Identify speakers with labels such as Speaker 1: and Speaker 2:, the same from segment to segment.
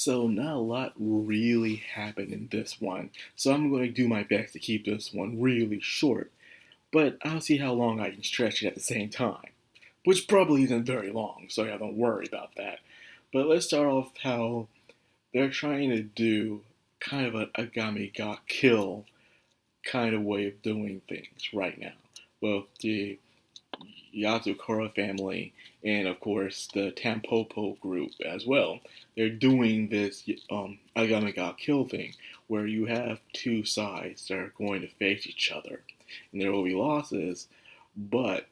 Speaker 1: So not a lot really happened in this one, so I'm going to do my best to keep this one really short, but I'll see how long I can stretch it at the same time, which probably isn't very long, so yeah, don't worry about that. But let's start off how they're trying to do kind of an Agami got kill kind of way of doing things right now. Well, the Yozakura family, and of course the Tampopo group as well. They're doing this Agami got kill thing where you have two sides that are going to face each other, and there will be losses, but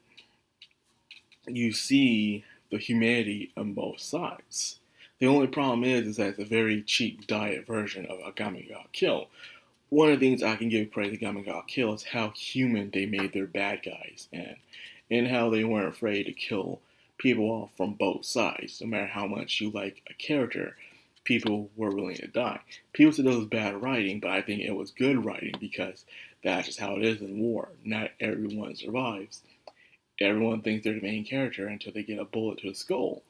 Speaker 1: you see the humanity on both sides. The only problem is that it's a very cheap diet version of Agami got kill. One of the things I can give praise to Agami got kill is how human they made their bad guys and how they weren't afraid to kill people off from both sides. No matter how much you like a character, people were willing to die. People said it was bad writing, but I think it was good writing because that's just how it is in war. Not everyone survives. Everyone thinks they're the main character until they get a bullet to the skull.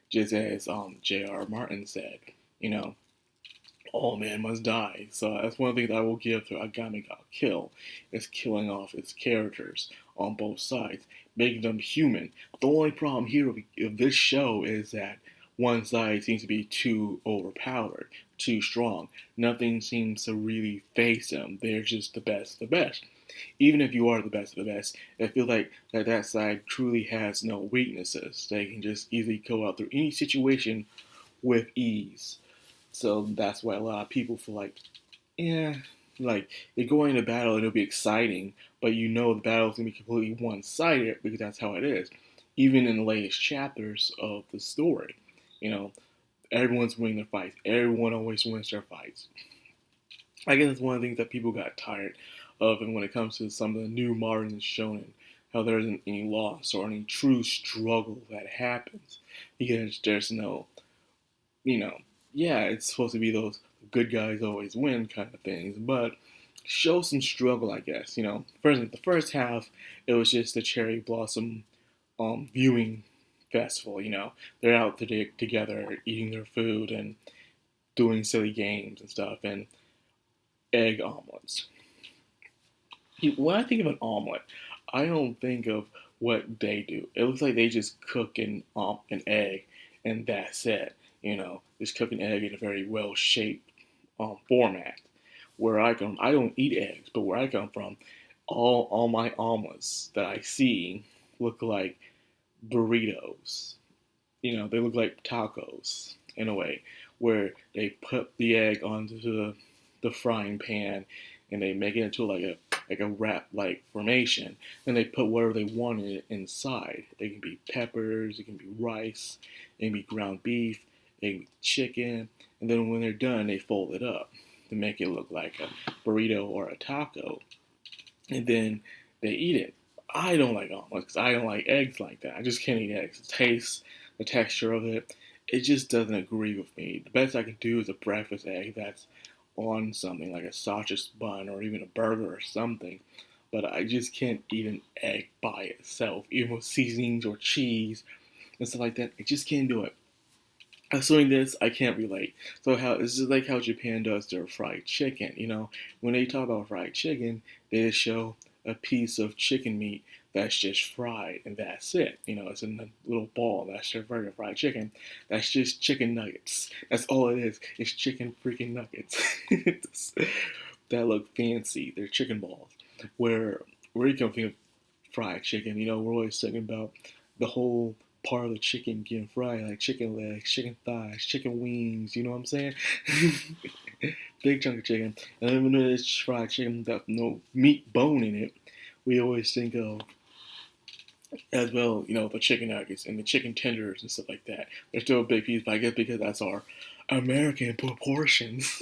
Speaker 1: Just as J.R. Martin said, you know, all men must die. So that's one thing that I will give to Agami got Kill is killing off its characters on both sides, making them human. The only problem here of this show is that one side seems to be too overpowered, too strong. Nothing seems to really face them. They're just the best of the best. Even if you are the best of the best, I feel like that side truly has no weaknesses. They can just easily go out through any situation with ease. So that's why a lot of people feel like, yeah, like you're going into battle and it'll be exciting, but you know the battle's gonna be completely one-sided because that's how it is. Even in the latest chapters of the story, you know, everyone's winning their fights. Everyone always wins their fights. I guess it's one of the things that people got tired of, and when it comes to some of the new modern shonen, how there isn't any loss or any true struggle that happens because there's no, you know, yeah, it's supposed to be those good guys always win kind of things, but show some struggle, I guess. You know, first the first half, it was just the cherry blossom viewing festival. You know, they're out together eating their food and doing silly games and stuff, and egg omelets. When I think of an omelet, I don't think of what they do. It looks like they just cook an egg and that's it. You know, just cook an egg in a very well shaped format. Where I come, I don't eat eggs, but where I come from, all my omelets that I see look like burritos. You know, they look like tacos in a way, where they put the egg onto the frying pan and they make it into like a wrap like formation. And they put whatever they want in it inside. It can be peppers, it can be rice, it can be ground beef, it can be chicken, and then when they're done, they fold it up to make it look like a burrito or a taco, and then they eat it. I don't like omelets because I don't like eggs like that. I just can't eat eggs. The taste, the texture of it, it just doesn't agree with me. The best I can do is a breakfast egg that's on something like a sausage bun or even a burger or something. But I just can't eat an egg by itself, even with seasonings or cheese and stuff like that. I just can't do it. Assuming this, I can't relate. So how it's just like how Japan does their fried chicken. You know, when they talk about fried chicken, they just show a piece of chicken meat that's just fried, and that's it. You know, it's in a little ball. That's their version of fried chicken. That's just chicken nuggets. That's all it is. It's chicken freaking nuggets that look fancy. They're chicken balls. Where you come from fried chicken, you know, we're always talking about the whole part of the chicken getting fried, like chicken legs, chicken thighs, chicken wings, you know what I'm saying? Big chunk of chicken. And then when it's fried chicken without no meat bone in it, we always think of as well, you know, the chicken nuggets and the chicken tenders and stuff like that. They're still a big piece, but I guess because that's our American proportions.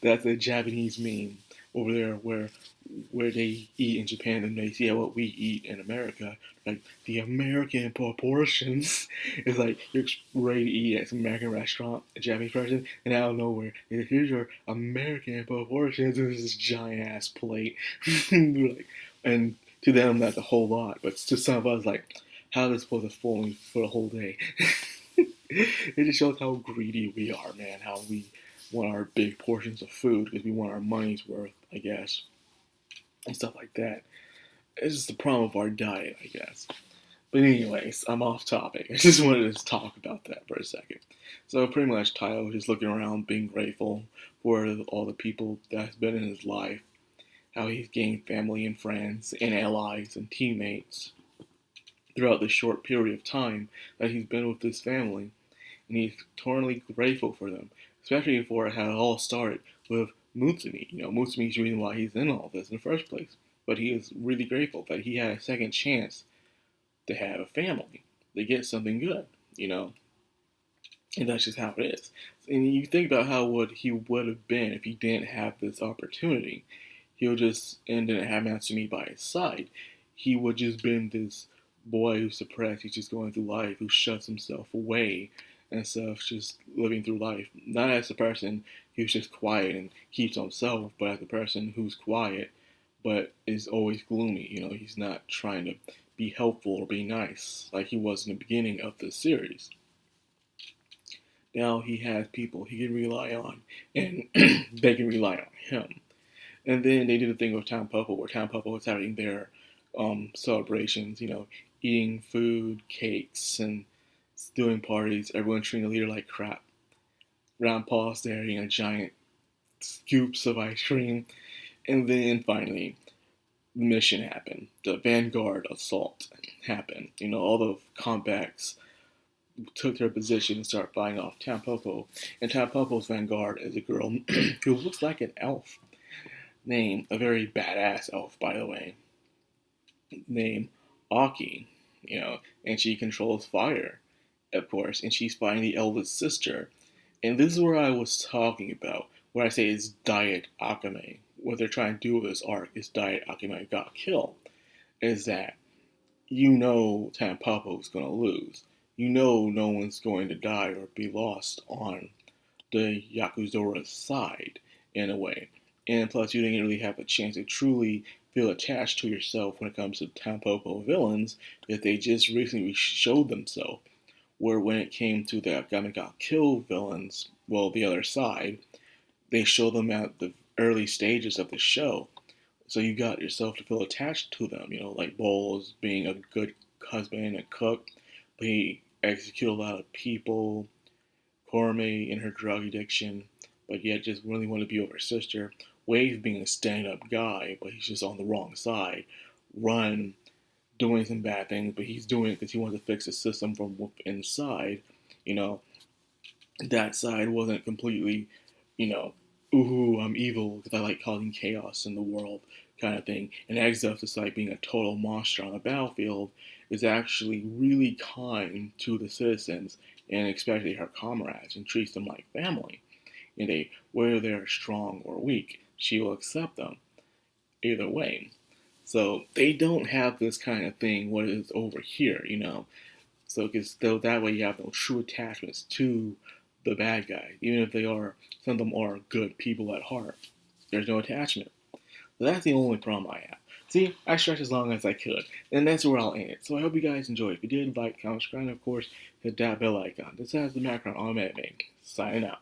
Speaker 1: That's a Japanese meme over there where they eat in Japan and they see what we eat in America. Like the American proportions is like you're ready to eat at some American restaurant, a Japanese person, and out of nowhere, here's your American proportions. There's this giant ass plate, like, and to them that's a whole lot, but to some of us, like, how is this supposed to fool me for the whole day? It just shows how greedy we are, man. How we want our big portions of food because we want our money's worth, I guess, and stuff like that. It's just the problem of our diet, I guess. But anyways, I'm off topic. I just wanted to talk about that for a second. So pretty much Tyler was just looking around, being grateful for all the people that's been in his life, how he's gained family and friends and allies and teammates throughout the short period of time that he's been with his family, and he's eternally grateful for them, especially for how it all started with Mutsumi. Mutsumi's the reason why he's in all this in the first place. But he is really grateful that he had a second chance to have a family, to get something good, and that's just how it is. And you think about how he would have been if he didn't have this opportunity. And didn't have Matsumi by his side. He would just been this boy who's suppressed. He's just going through life, who shuts himself away and stuff, just living through life. Not as a person who's just quiet and keeps to himself, but as a person who's quiet but is always gloomy. He's not trying to be helpful or be nice like he was in the beginning of the series. Now he has people he can rely on, and they can rely on him. And then they did a thing with Tampopo, where Tampopo was having their celebrations, eating food, cakes, and doing parties. Everyone treating the leader like crap. Grandpa's there eating a giant scoops of ice cream. And then finally, the mission happened. The Vanguard assault happened. All the comebacks took their position and started fighting off Tampopo. And Tampopo's Vanguard is a girl who looks like an elf. A very badass elf, by the way, named Aki, and she controls fire, of course, and she's fighting the eldest sister. And this is where I was talking about, where I say it's Diet Akame. What they're trying to do with this arc is Diet Akame got killed. Is that Tampopo's going to lose. No one's going to die or be lost on the Yakuzora side, in a way. And plus, you didn't really have a chance to truly feel attached to yourself when it comes to Tampopo villains, because they just recently showed themselves. Where when it came to the Akame got killed villains, well, the other side, they showed them at the early stages of the show. So you got yourself to feel attached to them, like Bowles being a good husband and cook, but he executed a lot of people, Korome in her drug addiction, but yet just really wanted to be with her sister. Wave being a stand-up guy, but he's just on the wrong side. Run doing some bad things, but he's doing it because he wants to fix the system from inside. That side wasn't completely, ooh, I'm evil because I like causing chaos in the world kind of thing. And Exo, despite being a total monster on the battlefield, is actually really kind to the citizens, and especially her comrades, and treats them like family. And whether they're strong or weak, she will accept them either way. So they don't have this kind of thing what is over here, So because that way you have no true attachments to the bad guy, even if some of them are good people at heart. There's no attachment. So that's the only problem I have. See, I stretched as long as I could, and that's where I'll end it. So I hope you guys enjoyed. If you did, like, comment, subscribe, and of course, hit that bell icon. This has the Madcrownxox on Anime. Signing out.